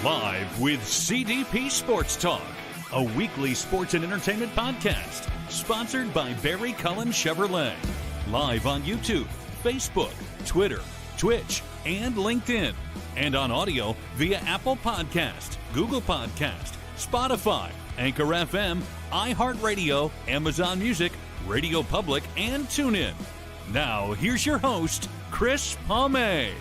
Live with CDP Sports Talk, a weekly sports and entertainment podcast sponsored by Barry Cullen Chevrolet. Live on YouTube, Facebook, Twitter, Twitch, and LinkedIn. And on audio via Apple Podcast, Google Podcast, Spotify, Anchor FM, iHeartRadio, Amazon Music, Radio Public, and TuneIn. Now, here's your host, Chris Palme.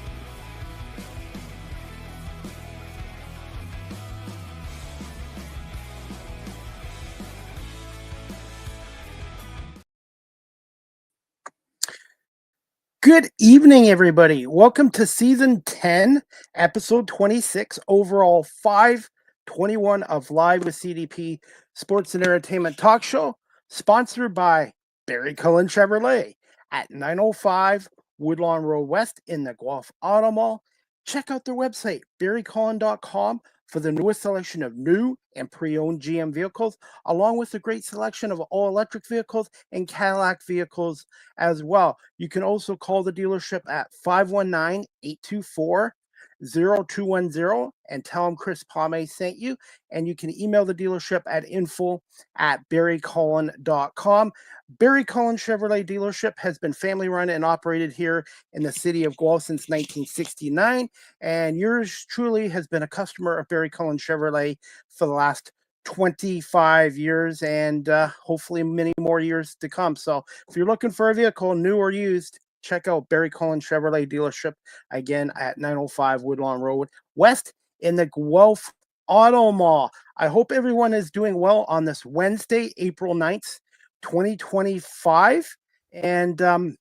Good evening, everybody. Welcome to Season 10, Episode 26, overall 521 of Live with CDP Sports and Entertainment Talk Show, sponsored by Barry Cullen Chevrolet at 905 Woodlawn Road West in the Guelph Auto Mall. Check out their website, barrycullen.com, for the newest selection of new and pre-owned GM vehicles, along with a great selection of all-electric vehicles and Cadillac vehicles as well. You can also call the dealership at 519-824-0210 and tell them Chris Palme sent you. And you can email the dealership at info@barrycullen.com. Barry Cullen Chevrolet dealership has been family run and operated here in the city of Guelph since 1969. And yours truly has been a customer of Barry Cullen Chevrolet for the last 25 years and hopefully many more years to come. So if you're looking for a vehicle, new or used, check out Barry Cullen Chevrolet dealership again at 905 Woodlawn Road West in the Guelph Auto Mall. I hope everyone is doing well on this Wednesday, April 9th, 2025. And I'm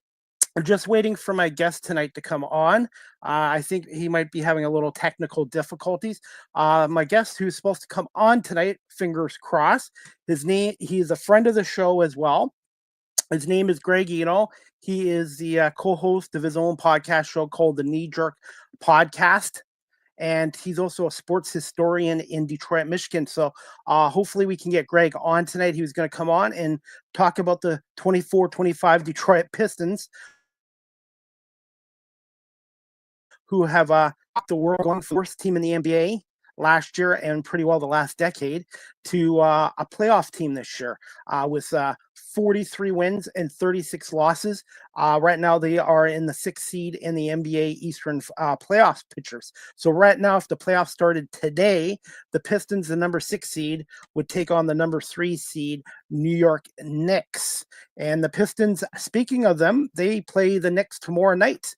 just waiting for my guest tonight to come on. I think he might be having a little technical difficulties. My guest who's supposed to come on tonight, fingers crossed, he's a friend of the show as well. His name is Greg Eno. He is the co-host of his own podcast show called the Knee Jerk Podcast. And he's also a sports historian in Detroit, Michigan. So hopefully we can get Greg on tonight. He was going to come on and talk about the 24-25 Detroit Pistons, who have the world going first team in the NBA last year and pretty well the last decade to a playoff team this year with 43 wins and 36 losses. Right now, they are in the 6th seed in the NBA Eastern playoffs pictures. So right now, if the playoffs started today, the Pistons, the number 6 seed, would take on the number 3 seed New York Knicks. And the Pistons, speaking of them, they play the Knicks tomorrow night,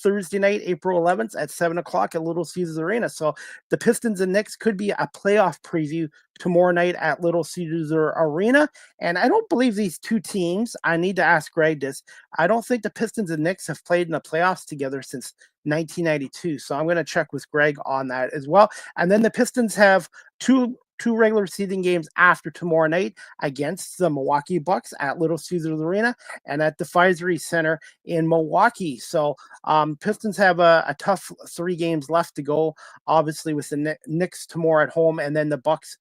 Thursday night, April 11th at 7 o'clock at Little Caesars Arena. So the Pistons and Knicks could be a playoff preview tomorrow night at Little Caesars Arena. And I don't believe these two teams, I need to ask Greg this, I don't think the Pistons and Knicks have played in the playoffs together since 1992. So I'm going to check with Greg on that as well. And then the Pistons have two regular season games after tomorrow night against the Milwaukee Bucks at Little Caesars Arena and at the Fiserv Center in Milwaukee. So Pistons have a tough 3 games left to go, obviously with the Knicks tomorrow at home and then the Bucks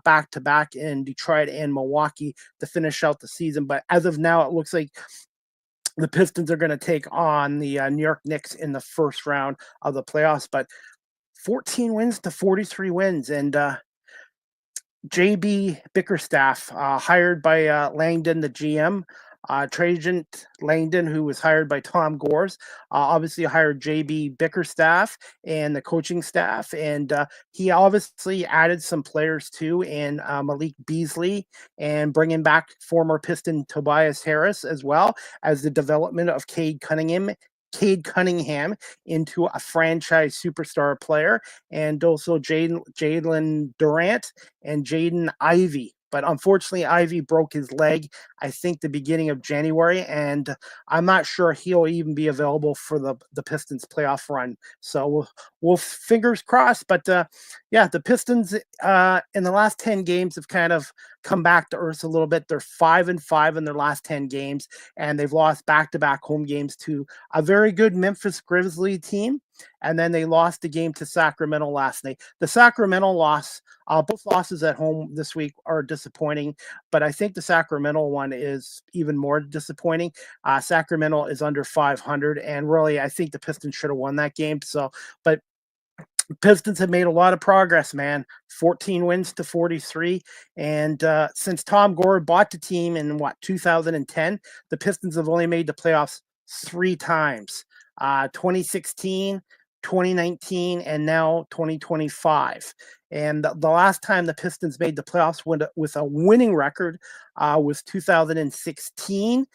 back-to-back in Detroit and Milwaukee to finish out the season. But as of now, it looks like the Pistons are going to take on the New York Knicks in the first round of the playoffs. But 14 wins to 43 wins. And JB Bickerstaff, hired by Langdon, the GM, Trajan Langdon, who was hired by Tom Gores, obviously hired JB Bickerstaff and the coaching staff. And he obviously added some players too, and Malik Beasley, and bringing back former Piston Tobias Harris, as well as the development of Cade Cunningham into a franchise superstar player, and also Jalen Durant and Jaden Ivey. But unfortunately, Ivy broke his leg, I think, the beginning of January, and I'm not sure he'll even be available for the Pistons playoff run. So we'll fingers crossed. But yeah, the Pistons in the last 10 games have kind of come back to earth a little bit. They're 5-5 in their last 10 games, and they've lost back-to-back home games to a very good Memphis Grizzlies team. And then they lost the game to Sacramento last night. The Sacramento loss, both losses at home this week are disappointing, but I think the Sacramento one is even more disappointing. Sacramento is under 500, and really, I think the Pistons should have won that game. So, but Pistons have made a lot of progress, man. 14 wins to 43. And since Tom Gore bought the team in 2010, the Pistons have only made the playoffs 3 times. 2016, 2019, and now 2025. And the last time the Pistons made the playoffs with a winning record was 2016.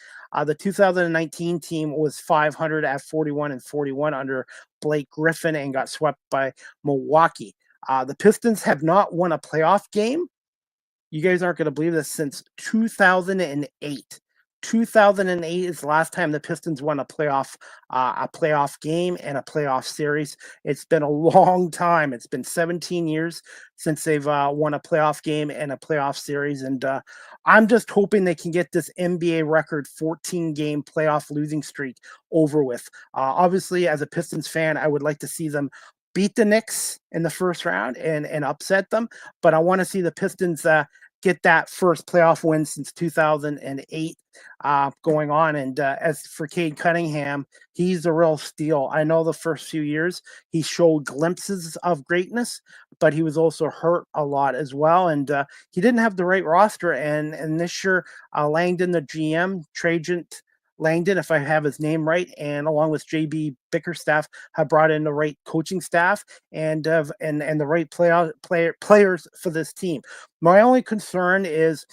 The 2019 team was 500 at 41-41 under Blake Griffin and got swept by Milwaukee. The Pistons have not won a playoff game. You guys aren't going to believe this, since 2008. 2008 is the last time the Pistons won a playoff game and a playoff series. It's been a long time. It's been 17 years since they've won a playoff game and a playoff series. And I'm just hoping they can get this NBA record 14-game playoff losing streak over with. Obviously, as a Pistons fan, I would like to see them beat the Knicks in the first round and upset them. But I want to see the Pistons get that first playoff win since 2008 going on. And as for Cade Cunningham, he's a real steal. I know the first few years he showed glimpses of greatness, but he was also hurt a lot as well. And he didn't have the right roster. And this year, Langdon, the GM, Trajan Langdon, if I have his name right, and along with JB Bickerstaff, have brought in the right coaching staff and the right players for this team. My only concern is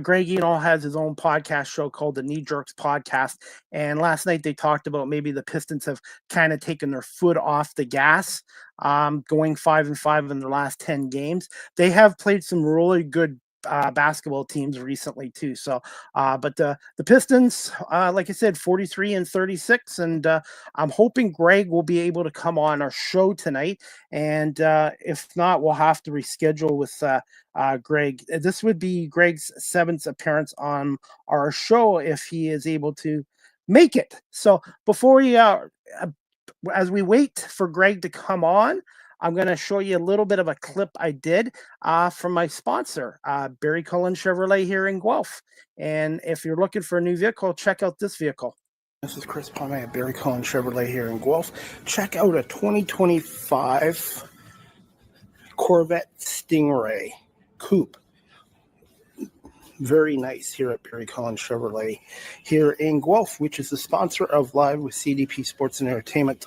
Greg Eno has his own podcast show called the Knee Jerks Podcast. And last night they talked about maybe the Pistons have kind of taken their foot off the gas, going 5-5 in their last 10 games. They have played some really good basketball teams recently too. So, but the Pistons, like I said, 43-36, and I'm hoping Greg will be able to come on our show tonight. And if not, we'll have to reschedule with Greg. This would be Greg's 7th appearance on our show if he is able to make it. So before we, as we wait for Greg to come on, I'm going to show you a little bit of a clip I did from my sponsor, Barry Cullen Chevrolet here in Guelph. And if you're looking for a new vehicle, check out this vehicle. This is Chris Palme at Barry Cullen Chevrolet here in Guelph. Check out a 2025 Corvette Stingray Coupe. Very nice here at Barry Cullen Chevrolet here in Guelph, which is the sponsor of Live with CDP Sports and Entertainment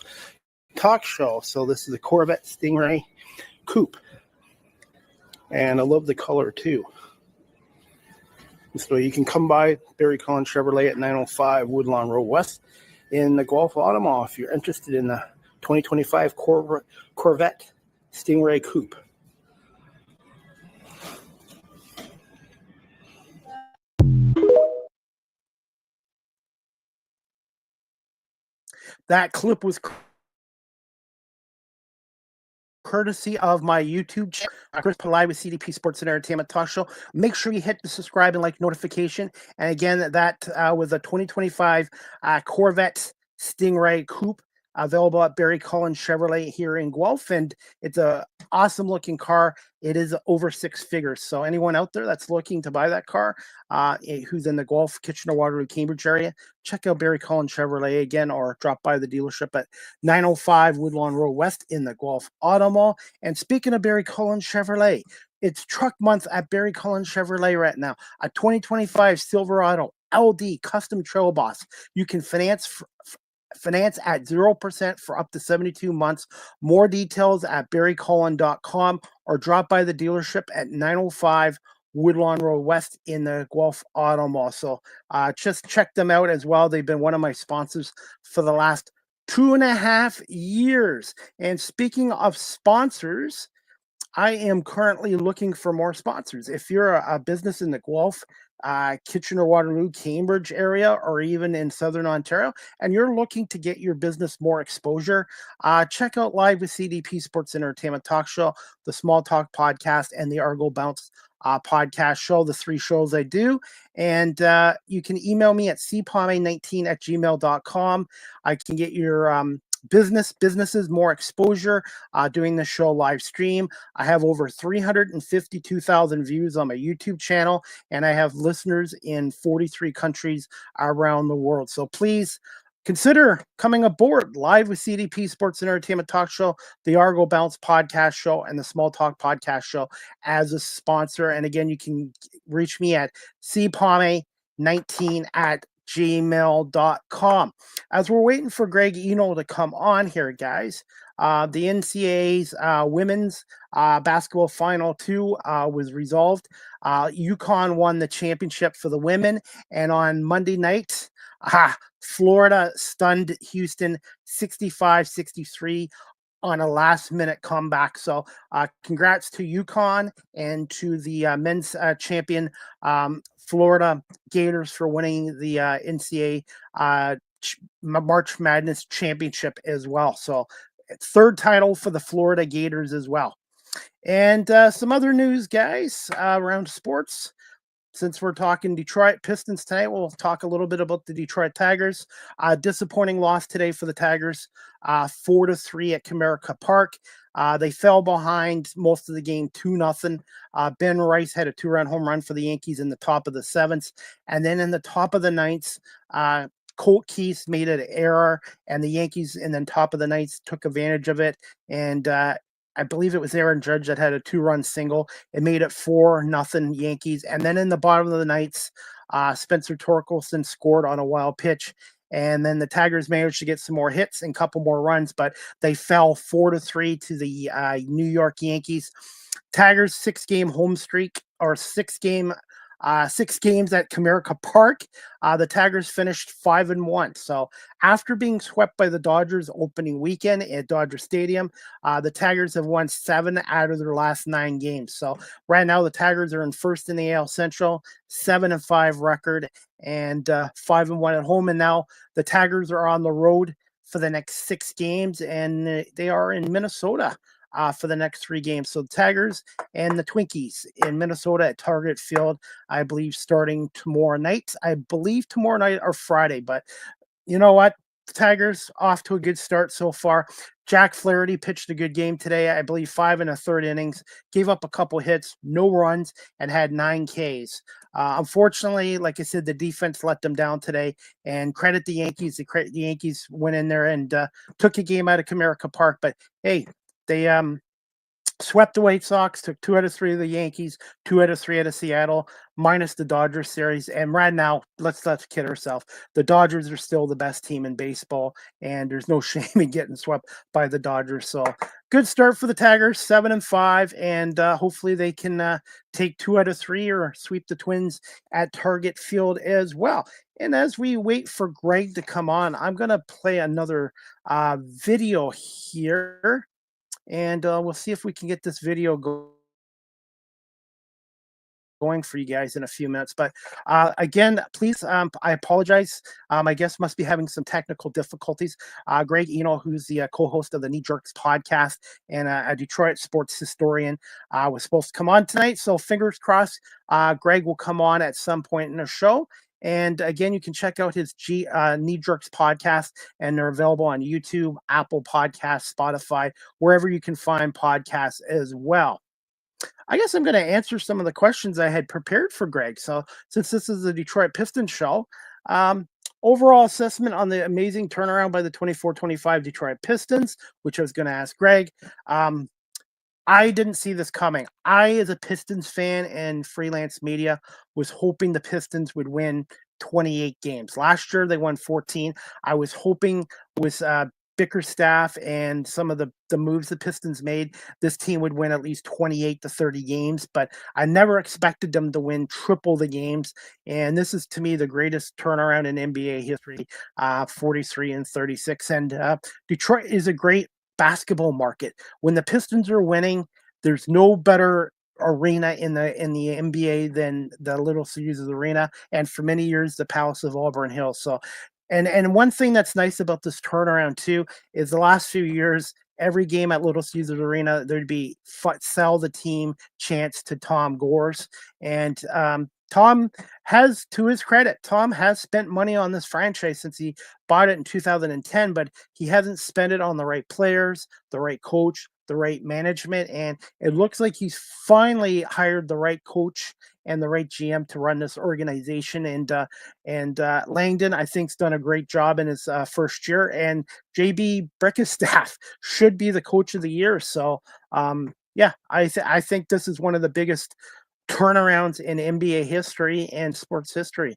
Talk show. So this is a Corvette Stingray Coupe, and I love the color too. So you can come by Barry Cullen Chevrolet at 905 Woodlawn Road West in the Guelph Auto Mall if you're interested in the 2025 Corvette Stingray Coupe. That clip was courtesy of my YouTube channel, Chris Palai with CDP Sports and Entertainment Talk Show. Make sure you hit the subscribe and like notification. And again, that was a 2025 Corvette Stingray Coupe, available at Barry Cullen Chevrolet here in Guelph. And it's a awesome looking car. It is over 6 figures. So anyone out there that's looking to buy that car, who's in the Guelph, Kitchener-Waterloo, Cambridge area, check out Barry Cullen Chevrolet again, or drop by the dealership at 905 Woodlawn Road West in the Guelph Auto Mall. And speaking of Barry Cullen Chevrolet, it's truck month at Barry Cullen Chevrolet right now. A 2025 Silverado LD Custom Trail Boss. You can finance at 0% for up to 72 months. More details at barrycullen.com, or drop by the dealership at 905 Woodlawn Road West in the Guelph Auto Mall. So just check them out as well. They've been one of my sponsors for the last 2.5 years. And speaking of sponsors, I am currently looking for more sponsors. If you're a business in the Guelph, Kitchener-Waterloo, Cambridge area, or even in Southern Ontario, and you're looking to get your business more exposure, check out Live with CDP Sports Entertainment Talk Show, the Small Talk Podcast, and the Argo Bounce podcast show, the 3 shows I do. And you can email me at cpalme19@gmail.com. I can get your businesses more exposure doing the show live stream. I have over 352,000 views on my YouTube channel, and I have listeners in 43 countries around the world. So please consider coming aboard live with CDP Sports and Entertainment Talk Show, the Argo Bounce Podcast Show, and the Small Talk Podcast Show as a sponsor. And again, you can reach me at cpalme19@gmail.com. As we're waiting for Greg Eno to come on here, guys, the NCAA's women's basketball final 2 was resolved. UConn won the championship for the women, and on Monday night, Florida stunned Houston 65-63 on a last-minute comeback. So congrats to UConn and to the men's champion Florida Gators for winning the NCAA March Madness championship as well. So third title for the Florida Gators as well. And some other news, guys, around sports. Since we're talking Detroit Pistons tonight, we'll talk a little bit about the Detroit Tigers. Disappointing loss today for the Tigers, 4-3 at Comerica Park. They fell behind most of the game 2-0. Ben Rice had a 2-run home run for the Yankees in the top of the 7th. And then in the top of the 9th, Colt Keith made an error, and the Yankees in the top of the 9th took advantage of it. And I believe it was Aaron Judge that had a 2-run single. It made it 4-0 Yankees. And then in the bottom of the 9th, Spencer Torkelson scored on a wild pitch. And then the Tigers managed to get some more hits and a couple more runs, but they fell 4-3 to the New York Yankees. Tigers 6-game home streak, or 6 games at Comerica Park. The Tigers finished 5-1. So after being swept by the Dodgers opening weekend at Dodger Stadium, the Tigers have won 7 out of their last 9 games. So right now the Tigers are in first in the AL Central, 7-5 record, and 5-1 at home. And now the Tigers are on the road for the next 6 games, and they are in Minnesota for the next 3 games. So the Tigers and the Twinkies in Minnesota at Target Field, I believe, starting tomorrow night. I believe tomorrow night or Friday, but you know what? The Tigers off to a good start so far. Jack Flaherty pitched a good game today. I believe 5 1/3 innings, gave up a couple hits, no runs, and had 9 Ks. Unfortunately, like I said, the defense let them down today, and credit the Yankees. The Yankees went in there and took a game out of Comerica Park, but hey, they swept the White Sox, took 2 out of 3 of the Yankees, 2 out of 3 out of Seattle, minus the Dodgers series. And right now, let's kid ourselves. The Dodgers are still the best team in baseball, and there's no shame in getting swept by the Dodgers. So good start for the Tigers, 7-5, and hopefully they can take 2 out of 3 or sweep the Twins at Target Field as well. And as we wait for Greg to come on, I'm going to play another video here. And we'll see if we can get this video going for you guys in a few minutes. But again, please, I apologize. My guest must be having some technical difficulties. Greg Eno, who's the co-host of the Knee Jerks podcast and a Detroit sports historian, was supposed to come on tonight. So fingers crossed, Greg will come on at some point in the show. And again, you can check out his Knee Jerks podcast, and they're available on YouTube, Apple Podcasts, Spotify, wherever you can find podcasts as well. I guess I'm going to answer some of the questions I had prepared for Greg. So since this is the Detroit Pistons show, overall assessment on the amazing turnaround by the 24-25 Detroit Pistons, which I was going to ask Greg. I didn't see this coming. I, as a Pistons fan and freelance media, was hoping the Pistons would win 28 games. Last year, they won 14. I was hoping with Bickerstaff and some of the moves the Pistons made, this team would win at least 28 to 30 games, but I never expected them to win triple the games. And this is, to me, the greatest turnaround in NBA history, 43-36. And Detroit is a great basketball market. When the Pistons are winning, there's no better arena in the NBA than the Little Caesars Arena, and for many years the Palace of Auburn Hills. So and one thing that's nice about this turnaround too is the last few years, every game at Little Caesars Arena, there'd be sell the team chants to Tom Gores. And Tom has, to his credit, Tom has spent money on this franchise since he bought it in 2010, but he hasn't spent it on the right players, the right coach, the right management. And it looks like he's finally hired the right coach and the right GM to run this organization. And Langdon, I think, has done a great job in his first year. And JB Bickerstaff should be the coach of the year. So, yeah, I think this is one of the biggest turnarounds in NBA history and sports history.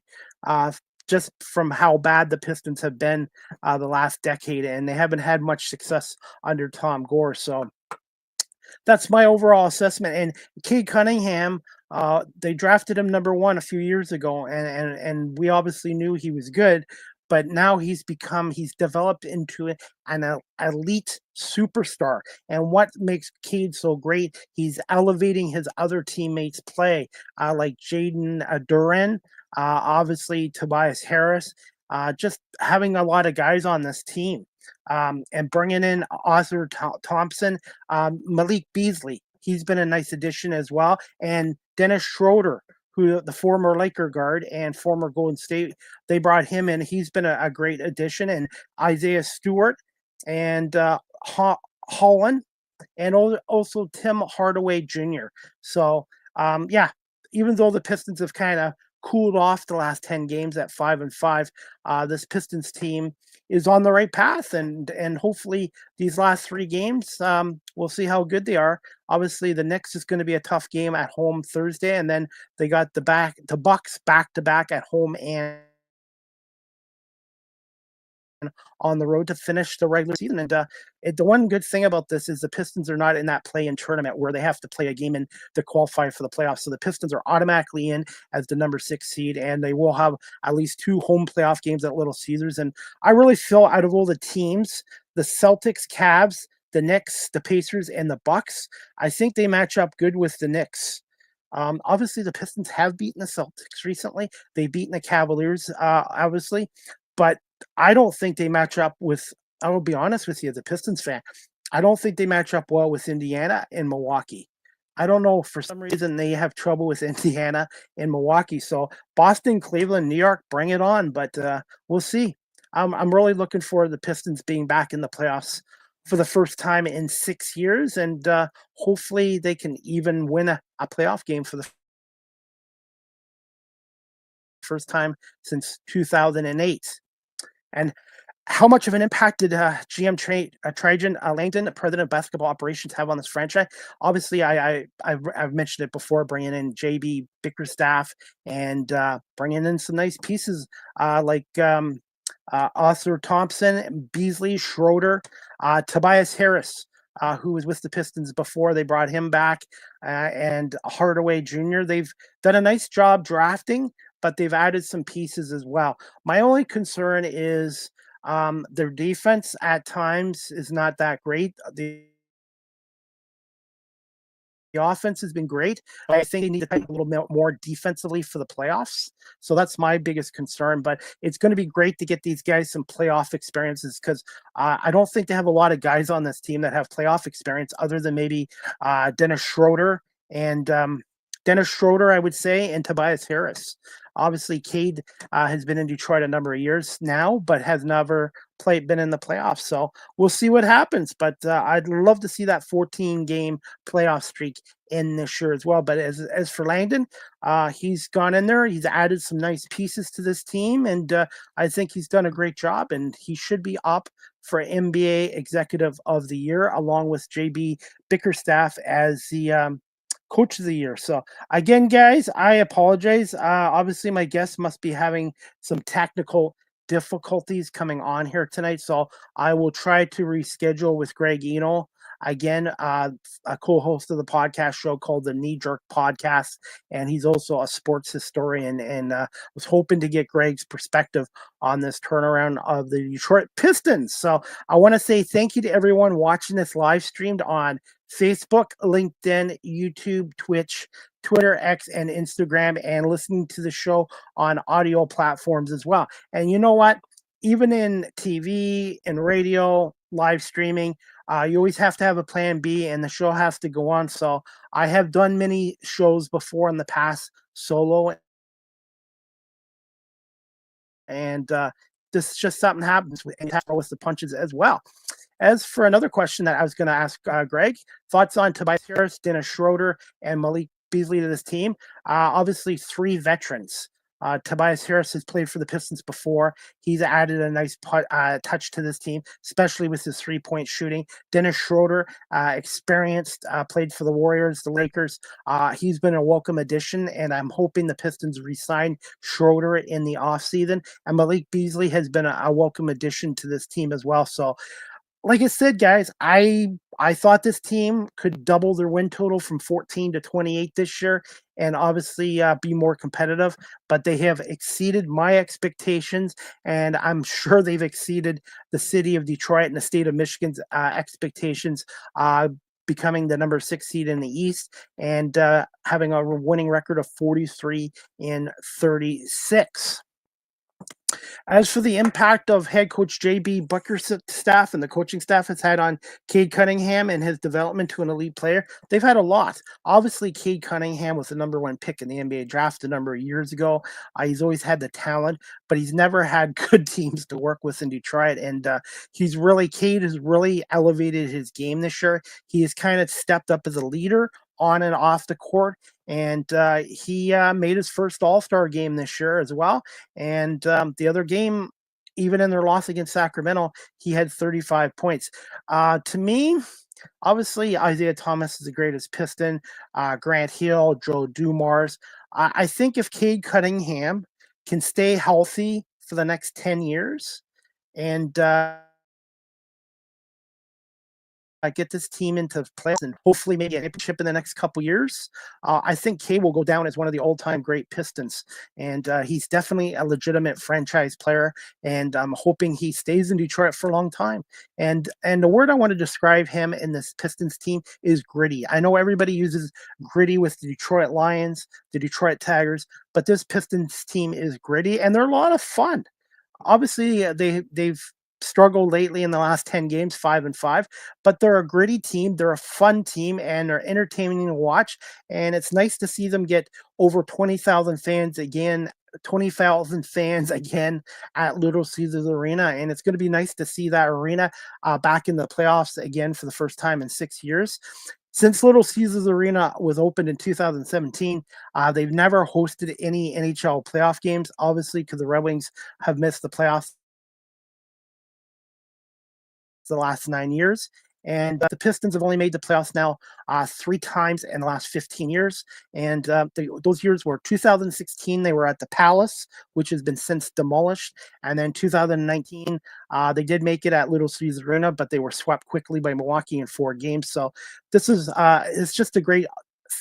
Just from how bad the Pistons have been the last decade, and they haven't had much success under Tom Gore. So that's my overall assessment. And Cade Cunningham, they drafted him number 1 a few years ago, and we obviously knew he was good, but now he's developed into an elite superstar. And what makes Cade so great, he's elevating his other teammates' play, like Jaden Duren, obviously Tobias Harris, just having a lot of guys on this team. And bringing in Arthur Thompson, Malik Beasley. He's been a nice addition as well. And Dennis Schroeder, who the former Laker guard and former Golden State, they brought him in. He's been a great addition. And Isaiah Stewart and Holland, and also Tim Hardaway Jr. So, yeah, even though the Pistons have kind of cooled off the last 10 games at 5-5, this Pistons team is on the right path, and hopefully these last 3 games, we'll see how good they are. Obviously, the Knicks is going to be a tough game at home Thursday, and then they got the Bucks back-to-back at home and on the road to finish the regular season. And the one good thing about this is the Pistons are not in that play-in tournament where they have to play a game in to qualify for the playoffs. So the Pistons are automatically in as the number 6 seed, and they will have at least 2 home playoff games at Little Caesars. And I really feel out of all the teams, the Celtics, Cavs, the Knicks, the Pacers, and the Bucks, I think they match up good with the Knicks. Obviously, the Pistons have beaten the Celtics recently. They've beaten the Cavaliers, obviously, but I don't think they match up with, I will be honest with you, as a Pistons fan, I don't think they match up well with Indiana and Milwaukee. I don't know, for some reason they have trouble with Indiana and Milwaukee. So Boston, Cleveland, New York, bring it on. But we'll see. I'm really looking forward to the Pistons being back in the playoffs for the first time in 6 years. And hopefully they can even win a playoff game for the first time since 2008. And how much of an impact did GM Trajan Langdon, president of basketball operations, have on this franchise? Obviously, I've mentioned it before, bringing in JB Bickerstaff and bringing in some nice pieces like Arthur Thompson, Beasley, Schroeder, Tobias Harris, who was with the Pistons before they brought him back, and Hardaway Jr. They've done a nice job drafting, but they've added some pieces as well. My only concern is their defense at times is not that great. The offense has been great. I think they need to play a little bit more defensively for the playoffs. So that's my biggest concern. But it's going to be great to get these guys some playoff experiences, because I don't think they have a lot of guys on this team that have playoff experience other than maybe Dennis Schroeder, I would say, and Tobias Harris. Obviously, Cade has been in Detroit a number of years now, but has never been in the playoffs. So we'll see what happens. But I'd love to see that 14-game playoff streak in this year as well. But as for Langdon, he's gone in there. He's added some nice pieces to this team, and I think he's done a great job. And he should be up for NBA Executive of the Year, along with JB Bickerstaff as the Coach of the Year. So again, guys, I apologize. Obviously, my guests must be having some technical difficulties coming on here tonight, so I will try to reschedule with Greg Eno. Again, a co-host of the podcast show called the Knee Jerk Podcast, and he's also a sports historian, and was hoping to get Greg's perspective on this turnaround of the Detroit Pistons. So I want to say thank you to everyone watching this live streamed on Facebook, LinkedIn, YouTube, Twitch, Twitter, X, and Instagram, and listening to the show on audio platforms as well. And you know what? Even in TV and radio, live streaming, you always have to have a plan B, and the show has to go on. So I have done many shows before in the past solo, and this is just something happens with the punches as well. As for another question that I was going to ask Greg, thoughts on Tobias Harris, Dennis Schroeder, and Malik Beasley to this team. Obviously, 3 veterans. Tobias Harris has played for the Pistons before. He's added a nice touch to this team, especially with his 3-point shooting. Dennis Schroeder, experienced, played for the Warriors, the Lakers. He's been a welcome addition, and I'm hoping the Pistons re-sign Schroeder in the offseason. And Malik Beasley has been a welcome addition to this team as well. So, like I said, guys, I thought this team could double their win total from 14 to 28 this year, and obviously be more competitive. But they have exceeded my expectations, and I'm sure they've exceeded the city of Detroit and the state of Michigan's expectations. Becoming the number 6 seed in the East and having a winning record of 43-36. As for the impact of head coach J.B. Booker's staff and the coaching staff has had on Cade Cunningham and his development to an elite player, they've had a lot. Obviously, Cade Cunningham was the number 1 pick in the NBA draft a number of years ago. He's always had the talent, but he's never had good teams to work with in Detroit. And Cade has really elevated his game this year. He has kind of stepped up as a leader on and off the court. And he made his first All-Star game this year as well. And the other game, even in their loss against Sacramento, he had 35 points. To me, obviously, Isaiah Thomas is the greatest Piston. Grant Hill, Joe Dumars. I think if Cade Cunningham can stay healthy for the next 10 years and get this team into playoffs and hopefully maybe a championship in the next couple years, I think Cade will go down as one of the all-time great Pistons. And he's definitely a legitimate franchise player, and I'm hoping he stays in Detroit for a long time. And the word I want to describe him in this Pistons team is gritty. I know everybody uses gritty with the Detroit Lions, the Detroit Tigers, but this Pistons team is gritty, and they're a lot of fun. Obviously, they've struggled lately in the last 10 games, 5-5, but they're a gritty team. They're a fun team, and they're entertaining to watch. And it's nice to see them get over 20,000 fans again at Little Caesars Arena. And it's going to be nice to see that arena back in the playoffs again for the first time in 6 years. Since Little Caesars Arena was opened in 2017, they've never hosted any NHL playoff games, obviously, because the Red Wings have missed the playoffs the last 9 years. And the Pistons have only made the playoffs now 3 times in the last 15 years. And those years were 2016, they were at the Palace, which has been since demolished. And then 2019, they did make it at Little Caesars Arena, but they were swept quickly by Milwaukee in 4 games. So this is it's just a great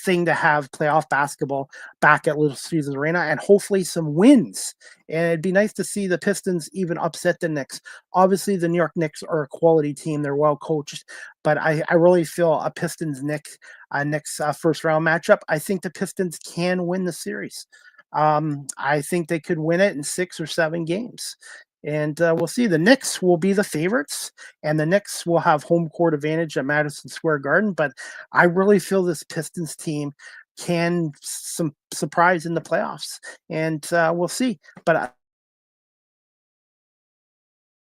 thing to have playoff basketball back at Little Caesars Arena, and hopefully some wins. And it'd be nice to see the Pistons even upset the Knicks. Obviously, the New York Knicks are a quality team. They're well coached, but I really feel a Pistons-Knicks first round matchup. I think the Pistons can win the series. I think they could win it in 6 or 7 games. And we'll see. The Knicks will be the favorites, and the Knicks will have home court advantage at Madison Square Garden. But I really feel this Pistons team can surprise in the playoffs, and we'll see. But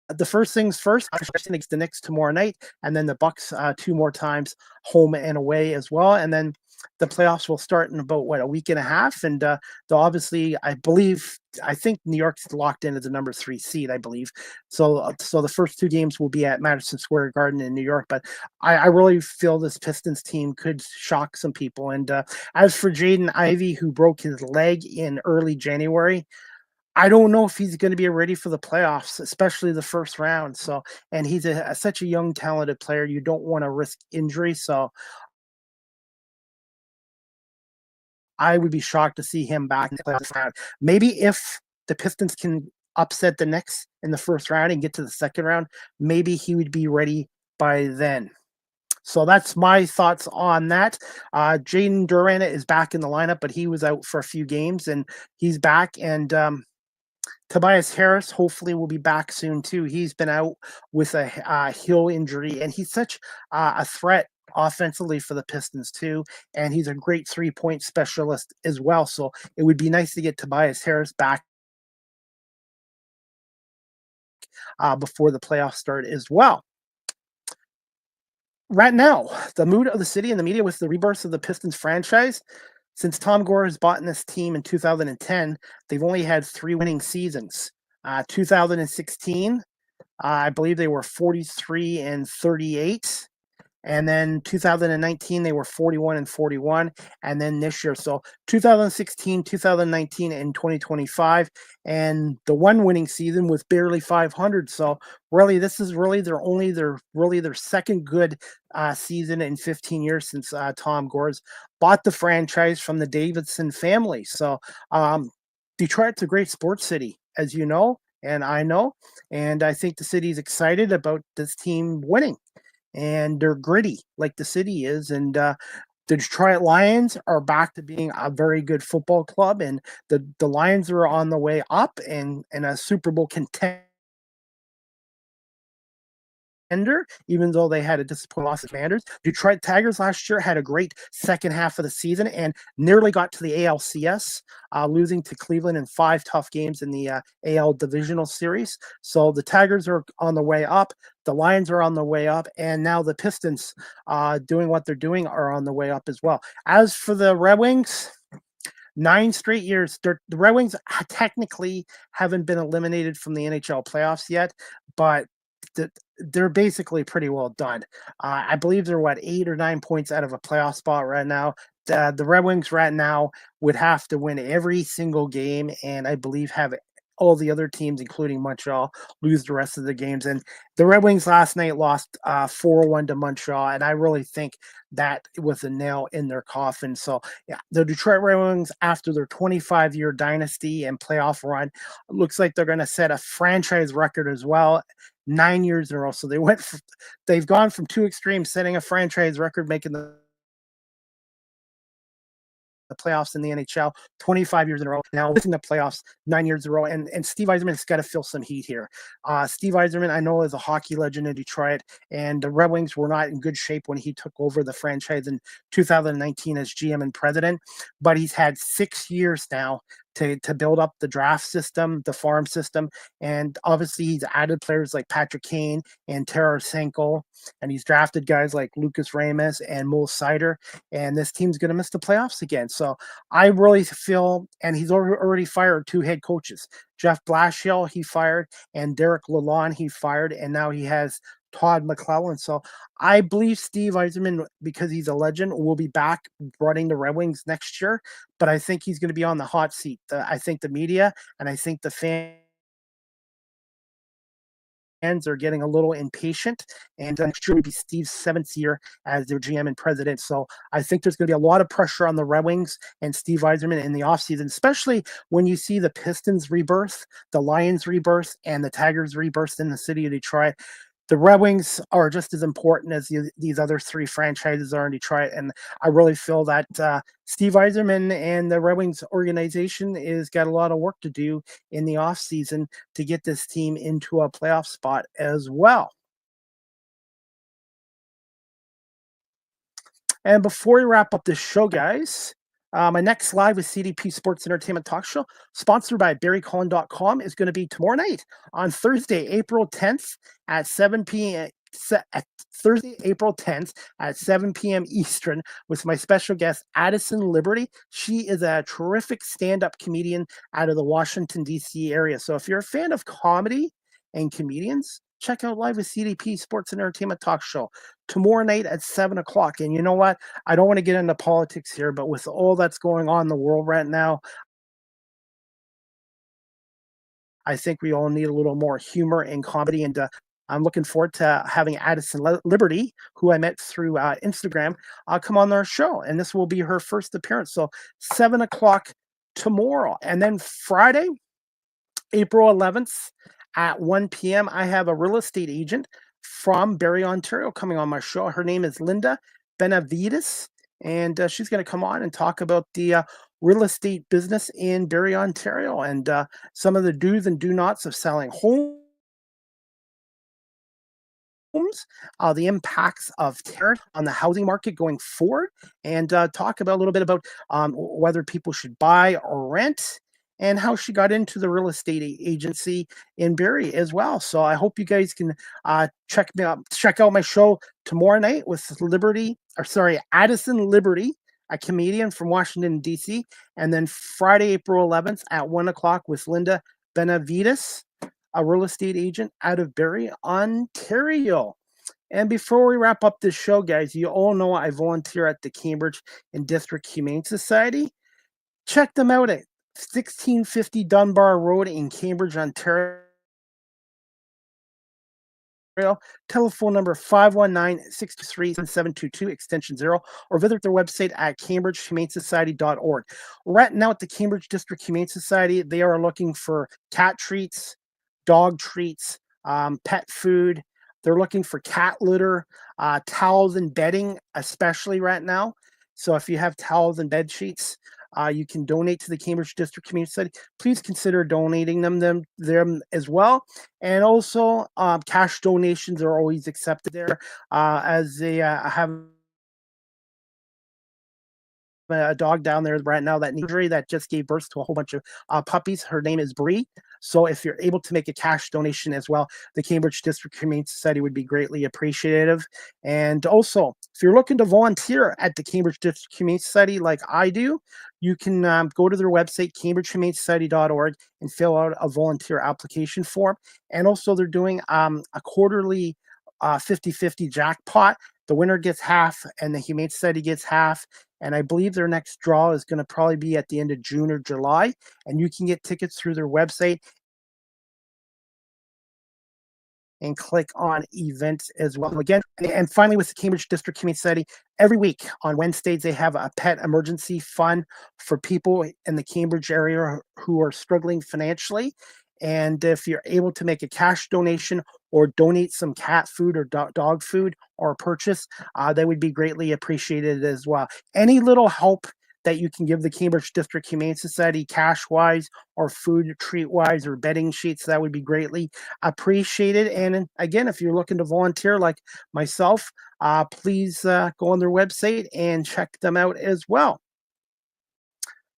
the first things first, I think the Knicks tomorrow night, and then the Bucks 2 more times, home and away as well. And then the playoffs will start in about a week and a half. And they'll obviously, I think New York's locked in as the number 3 seed, I believe. So the first 2 games will be at Madison Square Garden in New York. But I really feel this Pistons team could shock some people. And as for Jaden Ivey, who broke his leg in early January, I don't know if he's going to be ready for the playoffs, especially the first round. So, and he's such a young, talented player. You don't want to risk injury. So I would be shocked to see him back in the playoffs round. Maybe if the Pistons can upset the Knicks in the first round and get to the second round, maybe he would be ready by then. So that's my thoughts on that. Jaden Duran is back in the lineup, but he was out for a few games, and he's back. And Tobias Harris hopefully will be back soon too. He's been out with a heel injury, and he's such a threat offensively for the Pistons too, and he's a great 3-point specialist as well. So it would be nice to get Tobias Harris back before the playoffs start as well. Right now, the mood of the city and the media with the rebirth of the Pistons franchise, Since Tom Gore has bought in this team in 2010, they've only had 3 winning seasons. 2016, I believe they were 43-38. And then 2019, they were 41-41. And then this year, so 2016, 2019, and 2025. And the one winning season was barely 500. So really, this is really their second good season in 15 years since Tom Gore's bought the franchise from the Davidson family. So Detroit's a great sports city, as you know, and I know. And I think the city's excited about this team winning, and they're gritty like the city is. And the Detroit Lions are back to being a very good football club, and the Lions are on the way up and a Super Bowl contender, even though they had a disappointing loss to Commanders. Detroit Tigers last year had a great second half of the season and nearly got to the ALCS, losing to Cleveland in 5 tough games in the AL Divisional Series. So the Tigers are on the way up. The Lions are on the way up, and now the Pistons, doing what they're doing, are on the way up as well. As for the Red Wings, 9 straight years. The Red Wings technically haven't been eliminated from the NHL playoffs yet, but they're basically pretty well done. I believe they're 8 or 9 points out of a playoff spot right now. The Red Wings right now would have to win every single game, and I believe have all the other teams, including Montreal, lose the rest of the games. And the Red Wings last night lost 4-1 to Montreal, and I really think that was a nail in their coffin. So, yeah, the Detroit Red Wings, after their 25-year dynasty and playoff run, looks like they're going to set a franchise record as well, 9 years in a row. So they've gone from 2 extremes, setting a franchise record, making the playoffs in the NHL 25 years in a row. Now missing the playoffs 9 years in a row. And Steve Yzerman's got to feel some heat here. Steve Yzerman, I know, is a hockey legend in Detroit, and the Red Wings were not in good shape when he took over the franchise in 2019 as GM and president, but he's had 6 years now to build up the draft system, the farm system, and obviously he's added players like Patrick Kane and Tarasenko, and he's drafted guys like Lucas Ramirez and Mo Seider, and this team's going to miss the playoffs again. So I really feel, and he's already fired 2 head coaches. Jeff Blashill, he fired, and Derek Lalonde, he fired, and now he has Todd McClellan. So I believe Steve Yzerman, because he's a legend, will be back running the Red Wings next year, but I think he's going to be on the hot seat. I think the media and I think the fans are getting a little impatient, and I'm sure it'll be Steve's 7th year as their GM and president. So I think there's going to be a lot of pressure on the Red Wings and Steve Yzerman in the offseason, especially when you see the Pistons rebirth, the Lions rebirth, and the Tigers rebirth in the city of Detroit. The Red Wings are just as important as these other 3 franchises are in Detroit, and I really feel that Steve Yzerman and the Red Wings organization is got a lot of work to do in the offseason to get this team into a playoff spot as well. And before we wrap up this show, guys, my next live with CDP Sports Entertainment Talk Show, sponsored by BarryCullen.com, is going to be tomorrow night on Thursday, April 10th at 7 p.m. Thursday, April 10th at 7 p.m. Eastern with my special guest, Addison Liberty. She is a terrific stand-up comedian out of the Washington, D.C. area. So if you're a fan of comedy and comedians, check out Live with CDP Sports and Entertainment Talk Show tomorrow night at 7 o'clock. And you know what? I don't want to get into politics here, but with all that's going on in the world right now, I think we all need a little more humor and comedy. And I'm looking forward to having Addison Liberty, who I met through Instagram, come on our show. And this will be her first appearance. So 7 o'clock tomorrow. And then Friday, April 11th, at 1 p.m., I have a real estate agent from Barrie, Ontario, coming on my show. Her name is Linda Benavides, and she's going to come on and talk about the real estate business in Barrie, Ontario, and some of the do's and do-nots of selling homes, the impacts of tariff on the housing market going forward, and talk about a little bit about whether people should buy or rent, and how she got into the real estate agency in Barrie as well. So I hope you guys can check out my show tomorrow night with Addison Liberty a comedian from Washington, D.C. And then Friday, April 11th at 1 o'clock with Linda Benavides, a real estate agent out of Barrie, Ontario. And before we wrap up this show, guys, you all know I volunteer at the Cambridge and District Humane Society. Check them out at 1650 Dunbar Road in Cambridge, Ontario. Telephone number 519-623-7722, extension 0, or visit their website at cambridgehumanesociety.org. Right now at the Cambridge District Humane Society, they are looking for cat treats, dog treats, pet food. They're looking for cat litter, towels and bedding, especially right now. So if you have towels and bed sheets, you can donate to the Cambridge District Community Society. Please consider donating them as well. And also, cash donations are always accepted there, as they have a dog down there right now that just gave birth to a whole bunch of puppies. Her name is Bree. So if you're able to make a cash donation as well, the Cambridge District Humane Society would be greatly appreciative. And also, if you're looking to volunteer at the Cambridge District Humane Society like I do, you can go to their website, cambridgehumanesociety.org, and fill out a volunteer application form. And also, they're doing a quarterly 50-50 jackpot. The winner gets half and the Humane Society gets half. And I believe their next draw is going to probably be at the end of June or July. And you can get tickets through their website and click on events as well. Again, and finally, with the Cambridge District Humane Society, every week on Wednesdays, they have a pet emergency fund for people in the Cambridge area who are struggling financially. And if you're able to make a cash donation or donate some cat food or dog food or purchase, that would be greatly appreciated as well. Any little help that you can give the Cambridge District Humane Society cash-wise or food treat-wise or bedding sheets, that would be greatly appreciated. And again, if you're looking to volunteer like myself, please go on their website and check them out as well.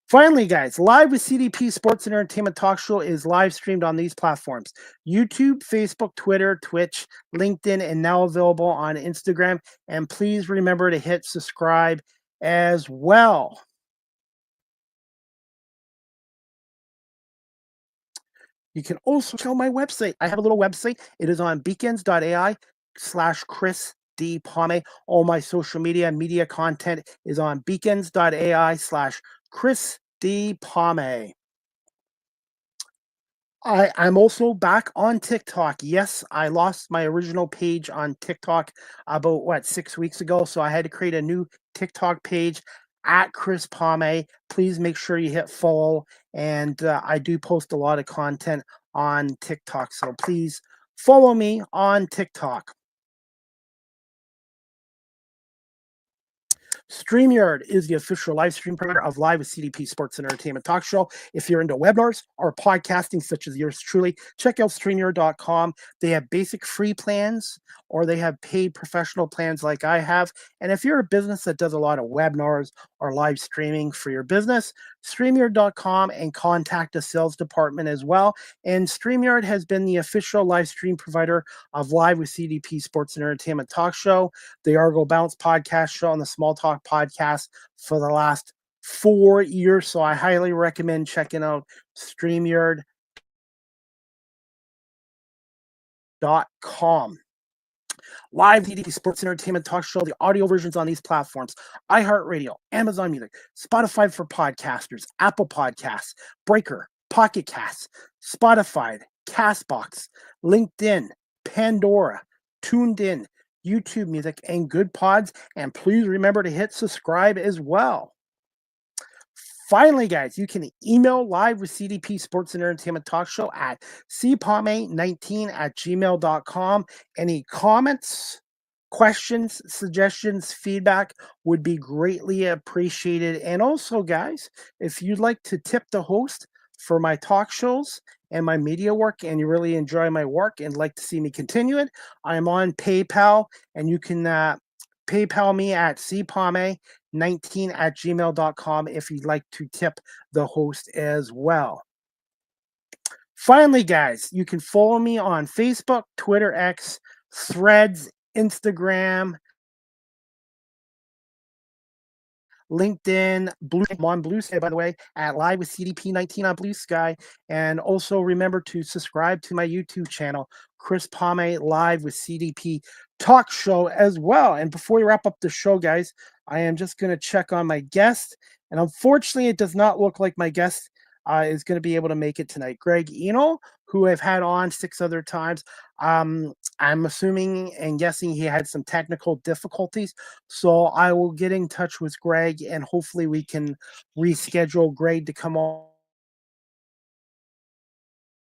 Finally, guys, Live with CDP Sports and Entertainment Talk Show is live streamed on these platforms: YouTube, Facebook, Twitter, Twitch, LinkedIn, and now available on Instagram. And please remember to hit subscribe as well. You can also check out my website. I have a little website. It is on beacons.ai/Chris D. Palme. All my social media content is on beacons.ai/Chris D. Palme. I'm also back on TikTok. Yes, I lost my original page on TikTok about 6 weeks ago. So I had to create a new TikTok page at Chris Palme. Please make sure you hit follow. And I do post a lot of content on TikTok. So please follow me on TikTok. StreamYard is the official live stream provider of Live with CDP Sports and Entertainment Talk Show. If you're into webinars or podcasting such as yours truly, check out StreamYard.com. They have basic free plans or they have paid professional plans like I have. And if you're a business that does a lot of webinars or live streaming for your business, StreamYard.com, and contact the sales department as well. And StreamYard has been the official live stream provider of Live with CDP Sports and Entertainment Talk Show, the Argo Bounce podcast show, and the Small Talk podcast for the last 4 years. So I highly recommend checking out StreamYard.com. Live CDP Sports Entertainment Talk Show, the audio versions on these platforms: iHeartRadio, Amazon Music, Spotify for podcasters, Apple Podcasts, Breaker, Pocket Casts, Spotify, Castbox, LinkedIn, Pandora, Tuned In, YouTube Music, and Good Pods. And please remember to hit subscribe as well. Finally, guys, you can email Live with CDP Sports and Entertainment Talk Show at cpalme19@gmail.com. Any comments, questions, suggestions, feedback would be greatly appreciated. And also, guys, if you'd like to tip the host for my talk shows and my media work, and you really enjoy my work and like to see me continue it, I'm on PayPal, and you can PayPal me at cpalme19@gmail.com if you'd like to tip the host as well. Finally, guys, you can follow me on Facebook, Twitter, X, Threads, Instagram, LinkedIn, I'm on Blue Sky, by the way, at Live with CDP 19 on Blue Sky. And also remember to subscribe to my YouTube channel, Chris Palme Live with CDP Talk Show as well. And before we wrap up the show, guys, I am just going to check on my guest. And unfortunately, it does not look like my guest is going to be able to make it tonight. Greg Eno, who I've had on 6 other times. I'm assuming and guessing he had some technical difficulties. So I will get in touch with Greg and hopefully we can reschedule Greg to come on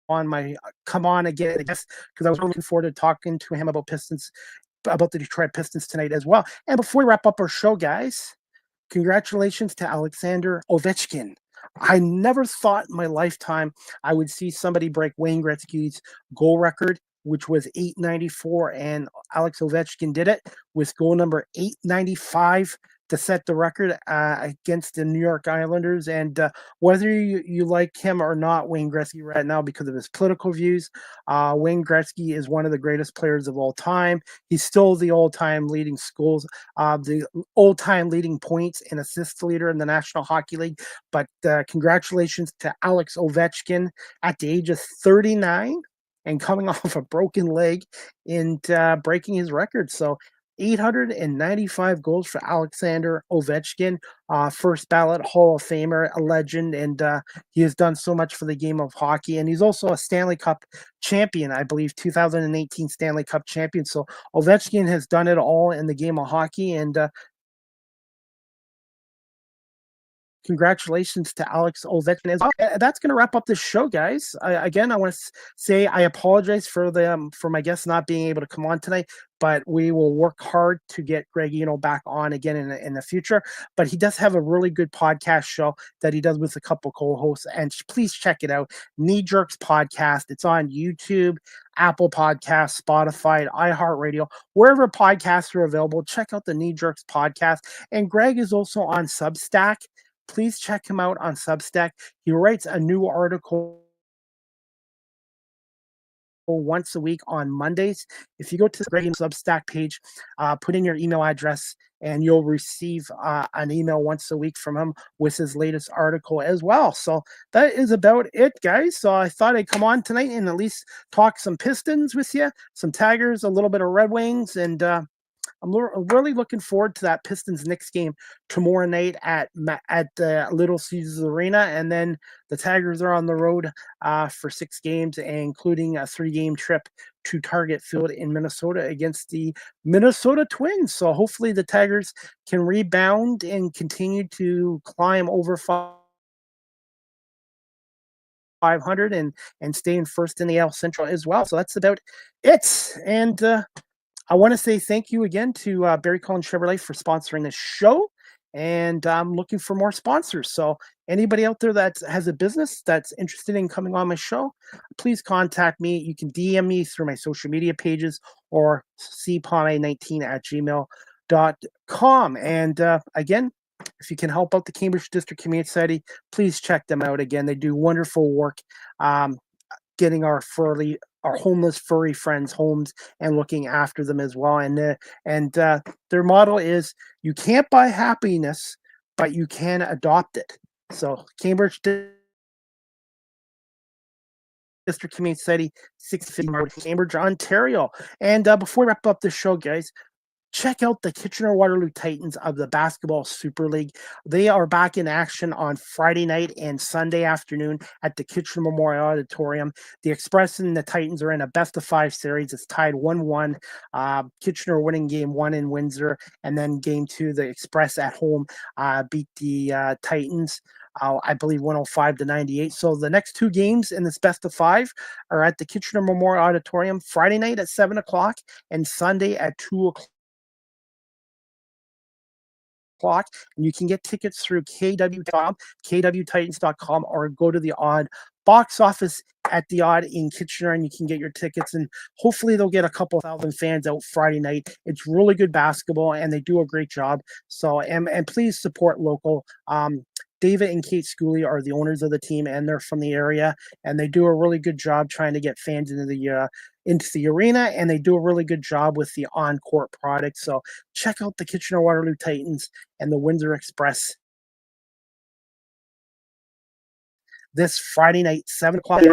again, I guess, because I was looking forward to talking to him about the Detroit Pistons tonight as well. And before we wrap up our show, guys, congratulations to Alexander Ovechkin. I never thought in my lifetime I would see somebody break Wayne Gretzky's goal record, which was 894, and Alex Ovechkin did it with goal number 895 to set the record against the New York Islanders. And whether you like him or not, Wayne Gretzky right now, because of his political views, Wayne Gretzky is one of the greatest players of all time. He's still the all-time leading the all-time leading points and assists leader in the National Hockey League. But congratulations to Alex Ovechkin at the age of 39 and coming off a broken leg and breaking his record. So 895 goals for Alexander Ovechkin, first ballot Hall of Famer, a legend, and he has done so much for the game of hockey. And he's also a Stanley Cup champion, I believe, 2018 Stanley Cup champion. So Ovechkin has done it all in the game of hockey, and congratulations to Alex Ovechkin. That's going to wrap up this show, guys. Again, I want to say I apologize for my guests not being able to come on tonight, but we will work hard to get Greg Eno back on again in the future. But he does have a really good podcast show that he does with a couple co-hosts, and please check it out. Knee Jerks Podcast. It's on YouTube, Apple Podcasts, Spotify, iHeartRadio, wherever podcasts are available. Check out the Knee Jerks Podcast. And Greg is also on Substack. Please check him out on Substack. He writes a new article once a week on Mondays. If you go to the Greg Substack page, put in your email address, and you'll receive an email once a week from him with his latest article as well. So that is about it, guys. So I thought I'd come on tonight and at least talk some Pistons with you, some Tigers, a little bit of Red Wings, and I'm really looking forward to that Pistons-Knicks game tomorrow night at the Little Caesars Arena. And then the Tigers are on the road for 6 games, including a 3-game trip to Target Field in Minnesota against the Minnesota Twins. So hopefully the Tigers can rebound and continue to climb over 500 and stay in first in the AL Central as well. So that's about it. And I want to say thank you again to Barry Cullen Chevrolet for sponsoring this show, and I'm looking for more sponsors. So anybody out there that has a business that's interested in coming on my show, please contact me. You can DM me through my social media pages or cpalme19@gmail.com. And again, if you can help out the Cambridge District Community Society, please check them out. Again, they do wonderful work getting our homeless furry friends homes and looking after them as well. And their motto is, you can't buy happiness, but you can adopt it. So Cambridge District Community Society, 650 Cambridge, Ontario. And before we wrap up the show, guys, check out the Kitchener-Waterloo Titans of the Basketball Super League. They are back in action on Friday night and Sunday afternoon at the Kitchener Memorial Auditorium. The Express and the Titans are in a best-of-5 series. It's tied 1-1. Kitchener winning game 1 in Windsor, and then game 2, the Express at home beat the Titans. I believe 105-98. So the next 2 games in this best-of-5 are at the Kitchener Memorial Auditorium, Friday night at 7 o'clock and Sunday at 2 o'clock. And you can get tickets through kwtitans.com, or go to the Odd box office at the Odd in Kitchener, and you can get your tickets. And hopefully they'll get a couple thousand fans out Friday night. It's really good basketball, and they do a great job. So and please support local. David and Kate Schooley are the owners of the team, and they're from the area, and they do a really good job trying to get fans into the arena, and they do a really good job with the on-court product. So check out the Kitchener-Waterloo Titans and the Windsor Express this Friday night, 7 o'clock.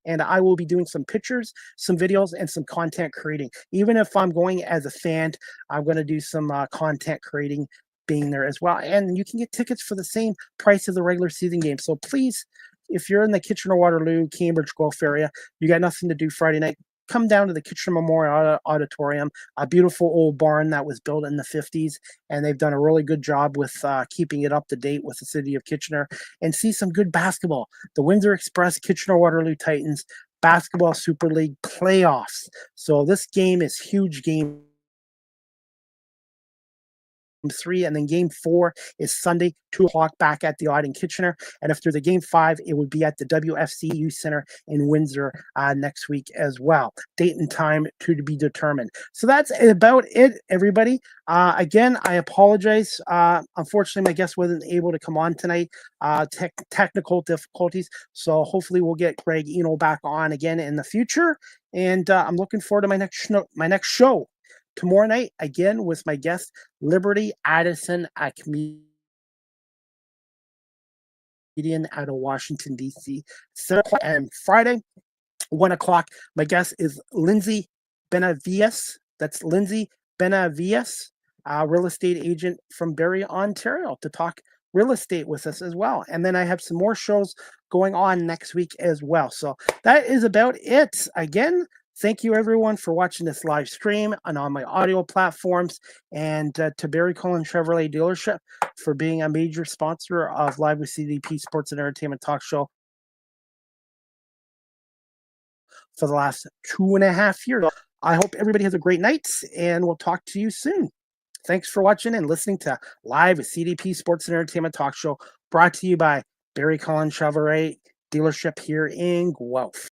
And I will be doing some pictures, some videos, and some content creating. Even if I'm going as a fan, I'm going to do some content creating being there as well. And you can get tickets for the same price as the regular season game. So please, if you're in the Kitchener-Waterloo, Cambridge, Guelph area, you got nothing to do Friday night, come down to the Kitchener Memorial Auditorium, a beautiful old barn that was built in the 50s, and they've done a really good job with keeping it up to date with the city of Kitchener, and see some good basketball. The Windsor Express, Kitchener-Waterloo Titans, Basketball Super League playoffs. So this game is huge game 3, and then game 4 is Sunday, 2 o'clock back at the Odd in Kitchener. And if there's a game 5, it would be at the WFC Youth Center in Windsor next week as well. Date and time to be determined. So that's about it, everybody. Again, I apologize. Unfortunately, my guest wasn't able to come on tonight. Technical difficulties. So hopefully we'll get Greg Eno back on again in the future. And I'm looking forward to my next show. Tomorrow night, again, with my guest, Liberty Addison, a comedian out of Washington, D.C. And Friday, 1 o'clock, my guest is Lindsay Benavides. That's Lindsay Benavides, real estate agent from Barrie, Ontario, to talk real estate with us as well. And then I have some more shows going on next week as well. So that is about it. Again, thank you, everyone, for watching this live stream and on my audio platforms, and to Barry Cullen Chevrolet Dealership for being a major sponsor of Live with CDP Sports and Entertainment Talk Show for the last 2.5 years. I hope everybody has a great night, and we'll talk to you soon. Thanks for watching and listening to Live with CDP Sports and Entertainment Talk Show, brought to you by Barry Cullen Chevrolet Dealership here in Guelph.